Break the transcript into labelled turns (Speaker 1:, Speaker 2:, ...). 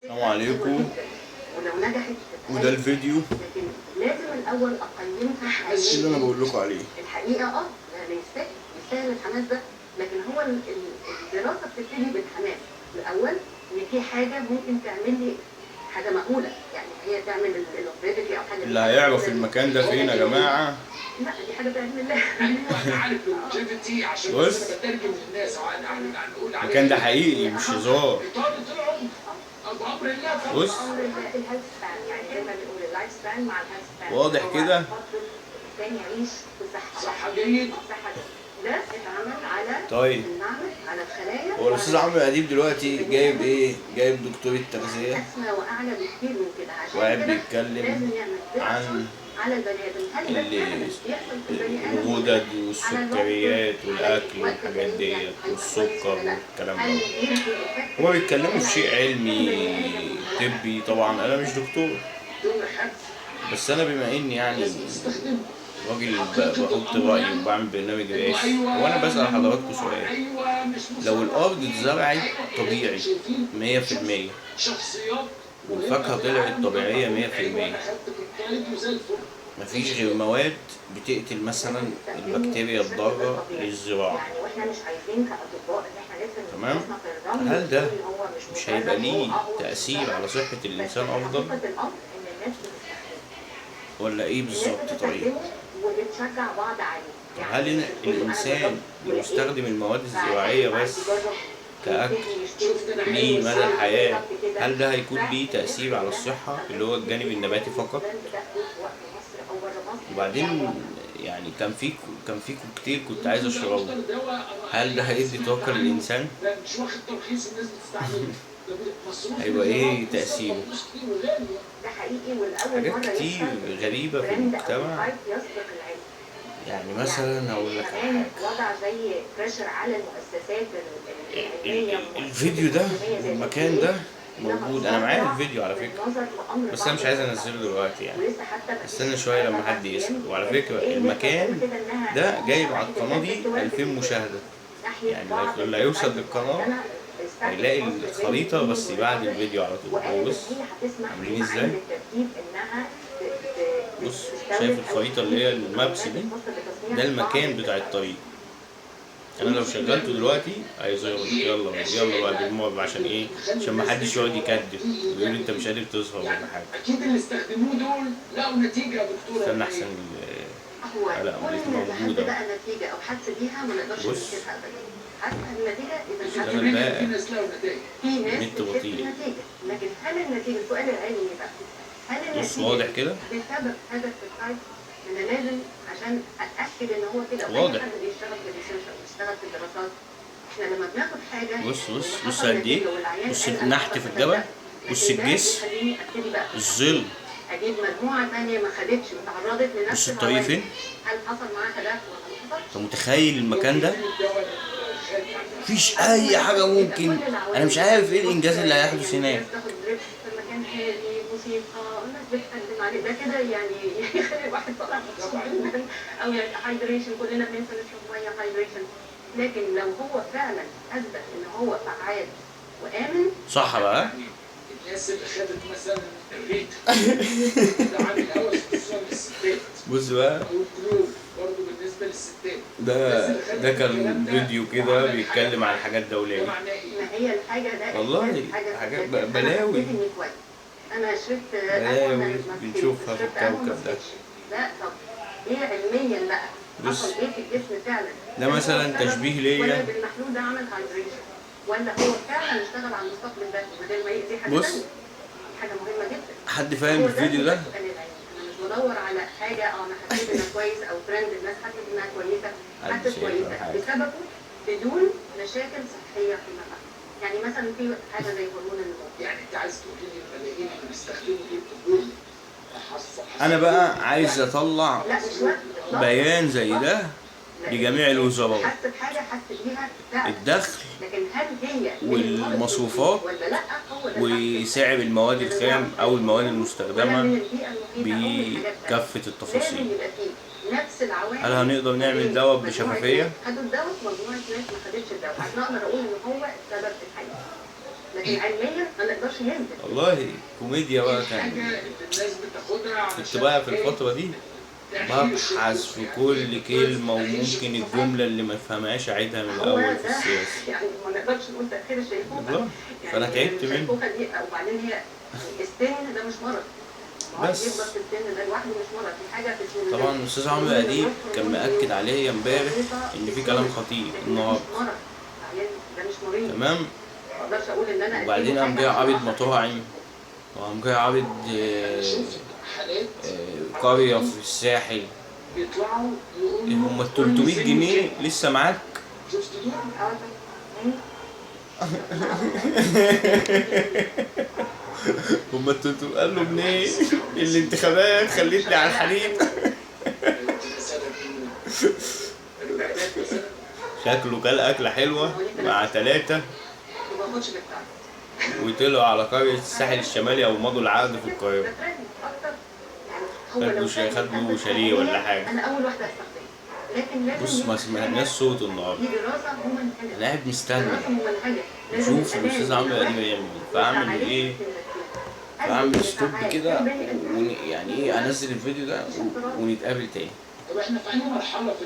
Speaker 1: السلام عليكم.
Speaker 2: ولو نجحت
Speaker 1: وده الفيديو
Speaker 2: لكن لازم الاول اقيمها
Speaker 1: اللي انا بقول لكم عليه.
Speaker 2: الحقيقه يعني يستاهل الحماس ده، لكن هو الدراسه بتبتدي بالحماس الاول، ان في حاجه ممكن تعمل لي حاجه مقوله، يعني هي تعمل الاوبريتي او حاجه.
Speaker 1: اللي هيعرف المكان ده فين يا جماعه؟
Speaker 2: لا دي حاجه بعلم الله.
Speaker 3: انا عارف اللونجيفيتي عشان
Speaker 1: بص،
Speaker 3: انا بترجم للناس بنقول عليه
Speaker 1: المكان ده حقيقي مش هزار.
Speaker 3: طلعوا بامر الله.
Speaker 1: بص
Speaker 2: الهيلث سبان، يعني زي ما بنقول اللايف سبان مع الهيلث سبان،
Speaker 1: واضح كده
Speaker 2: الانسان يعيش بصحه،
Speaker 3: صحه جيد،
Speaker 2: صحه جيد. ده اتعمل على
Speaker 1: طيب.
Speaker 2: المعمل، على الخلايا.
Speaker 1: هو الاستاذ عمرو اديب دلوقتي جايب ايه؟ جايب دكتور التغذيه
Speaker 2: اسمى واعلى بكتير من كده، عشان
Speaker 1: وقاعد
Speaker 2: كده
Speaker 1: بيتكلم
Speaker 2: لازم نعمل دراسة
Speaker 1: عن
Speaker 2: على البني ادم، هل ده فعلا بيحصل في البني ادم؟
Speaker 1: الغدد والسكريات والاكل والحاجات ديت والسكر والكلام ده. هو بيتكلموا في شيء علمي طبي، طبعا انا مش دكتور، بس انا بما اني يعني راجل بحط رايي وبعمل برنامج رئاسي، وانا بسال حضراتكم سؤال: لو الارض اتزرعت طبيعي 100% والفاكهه طلعت طبيعيه 100%، مفيش غير مواد بتقتل مثلا البكتيريا الضاره للزراعه،
Speaker 2: يعني واحنا مش عايزين كاطباء ان احنا لسه
Speaker 1: تمام؟ هل ده مش هيبقى ليه تاثير على صحه الانسان افضل ولا ايه بالظبط؟ طيب
Speaker 2: وبتشجع بعض عليه.
Speaker 1: هل الانسان يستخدم المواد الزراعيه بس كأكل ليه مدى الحياة، هل ده هيكون ليه تأثير على الصحة اللي هو الجانب النباتي فقط؟ وبعدين يعني كان في كوكتيل كنت عايز اشربه، هل ده هيدي طاقة للإنسان؟
Speaker 3: مش واخد ترخيص الناس بتستعمله.
Speaker 1: هيبقى ايه تأثيره؟
Speaker 2: ده حقيقي، والاول
Speaker 1: حاجات كتير غريبة في المجتمع. يعني مثلا هقول لك على حاجة،
Speaker 2: وضع زي بريشر على المؤسسات العلمية.
Speaker 1: الفيديو ده والمكان ده موجود، انا معايا الفيديو على فكرة، بس انا مش عايز انزله دلوقتي يعني، استنى شوية لما حد يسأل. وعلى فكرة المكان ده جايب على القناة دي 2000 مشاهدة، يعني اللي هيوصل للقناة هيلاقي الخريطة بس بعد الفيديو على طول. بص عاملين ازاي؟ بص شايف الخريطة اللي هي المابس دي؟ ده المكان بتاع الطريق. انا لو شغلته دلوقتي هيظهر لك يلا بقى بالمرة، عشان ايه؟ عشان ما حدش يقعد يكدب ويقول انت مش قادر تظهر ولا حاجة.
Speaker 3: اكيد اللي استخدموه دول لقوا نتيجه يا دكتوره.
Speaker 1: استنى احسن لا موجودة
Speaker 2: بقى نتيجة او حس بيها ما نقدرش نكتبها ابدا. حتى النتيجة اذا
Speaker 1: اشتغل بقى
Speaker 3: في ناس لقوا نتائج،
Speaker 2: في ناس
Speaker 1: نت بطيء.
Speaker 2: نتيجة، لكن هل النتيجة، السؤال العلمي بقى، هل النتيجة
Speaker 1: بص واضح كده؟
Speaker 2: بسبب هدف السايت؟ انا لازم عشان اتاكد ان هو كده.
Speaker 1: واضح.
Speaker 2: حد بيشتغل في الريسيرش او بيشتغل في الدراسات، احنا لما بناخد حاجه
Speaker 1: بص قد ايه؟ بص النحت في الجبل، بص الجسر، الظل،
Speaker 2: اجيب مجموعه ثانيه ما خدتش وتعرضت لنفس
Speaker 1: بص الطريق فين؟
Speaker 2: هل حصل معاها تداخل ولا ما حصلش؟
Speaker 1: انت متخيل المكان ده؟ مفيش اي حاجه ممكن، انا مش عارف ايه الانجاز اللي هيحدث هناك.
Speaker 2: المكان هادي، موسيقى، الناس بتتكلم عليه، ده كده يعني يخلي الواحد طالع مبسوط جدا. او يعني هايدريشن، كلنا بننسى نشرب ميه، هايدريشن. لكن لو هو فعلا اثبت ان هو فعال وامن،
Speaker 1: صح بقى؟
Speaker 3: الناس اللي خدت مثلا الريت ده عامل هوس خصوصا للستات.
Speaker 1: بص بقى،
Speaker 3: والكلوب برضه بالنسبه للستات.
Speaker 1: ده كان فيديو كده بيتكلم عن حاجات دوليه.
Speaker 2: ما هي الحاجه ده
Speaker 1: والله حاجات بلاوي،
Speaker 2: انا شربت
Speaker 1: بلاوي بنشوفها في الكوكب ده.
Speaker 2: لا طب ايه علميا بقى؟
Speaker 1: بص
Speaker 2: حصل ايه في الجسم فعلا؟
Speaker 1: ده مثلا تشبيه ليا،
Speaker 2: ولا بالمحلول ده عمل هايدريشن، ولا هو فعلا اشتغل على المستقبل ده بدل ما يأذي حاجه
Speaker 1: بص
Speaker 2: ثانيه؟ حاجه مهمه جدا.
Speaker 1: حد فاهم الفيديو ده؟
Speaker 2: انا مش بدور على حاجه انا حسيت انها كويس او ترند الناس حست انها كويسه، حست كويسه بسببه بدون مشاكل صحيه فيما بعد. يعني مثلا في حاجه زي هرمون النمو.
Speaker 3: يعني انت عايز تقول لي الملايين اللي بيستخدموا دول
Speaker 1: انا بقى عايز اطلع بيان زي ده لجميع الوزراء،
Speaker 2: حس بحاجه حس بيها
Speaker 1: الدخل
Speaker 2: لكن هل هي
Speaker 1: والمصروفات
Speaker 2: ولا لا؟
Speaker 1: وسعر المواد الخام او المواد المستخدمه بكافه التفاصيل. هل هنقدر نعمل دواء بشفافيه؟
Speaker 2: خدوا الدواء، مجموعه ناس ما خدتش الدواء، عشان اقدر اقول ان هو السبب في الحقيقه. لكن علميا ما نقدرش ننزل.
Speaker 1: والله كوميديا بقى
Speaker 3: الحاجة
Speaker 1: كان.
Speaker 3: اللي الناس بتاخدها
Speaker 1: كنت
Speaker 3: علشان
Speaker 1: بقى في الفترة دي ببحث في كل كلمة، وممكن الجملة اللي ما فهمهاش أعيدها من
Speaker 2: هو
Speaker 1: الأول في
Speaker 2: ده
Speaker 1: السياسة.
Speaker 2: يعني ما نقدرش نقول تأخير الشيخوخة.
Speaker 1: والله فأنا تعبت منه.
Speaker 2: الشيخوخة دي وبعدين هي السن ده مش مرض.
Speaker 1: بس.
Speaker 2: يكبر في السن ده لوحده مش مرض، في حاجة في السن.
Speaker 1: طبعا الأستاذ عمرو أديب كان مأكد عليا امبارح إن في كلام خطير النهاردة.
Speaker 2: ده مش مريض.
Speaker 1: تمام.
Speaker 2: ما اقدرش اقول ان انا
Speaker 1: وبعدين قام جاي عابد مطاعم، وقام جاي عابد
Speaker 3: حالات
Speaker 1: قرية في الساحل.
Speaker 3: بيطلعوا يقولوا
Speaker 1: هم ال 300 جنيه لسه معاك؟
Speaker 3: شفت دول؟
Speaker 1: هم ال 300 قال له منين؟ الانتخابات خلتني على الحديد. شكله كل أكلة حلوة مع 3
Speaker 2: ما باخدش بالتعب.
Speaker 1: وطلعوا على قرية الساحل الشمالي أو مضوا العقد في القاهرة. خدوا شاليه ولا حاجة.
Speaker 2: انا اول واحده استخدمها، لكن لازم
Speaker 1: بص ما سمعناش صوته النهارده.
Speaker 2: دي دراسه ممنهجه.
Speaker 1: أنا قاعد مستني
Speaker 2: دراسه ممنهجه.
Speaker 1: نشوف الأستاذ عمرو أديب هيعمل إيه، فأعمل إيه؟ فأعمل ستوب كده يعني إيه أنزل الفيديو ده ونتقابل تاني.
Speaker 3: طب احنا في أي مرحلة في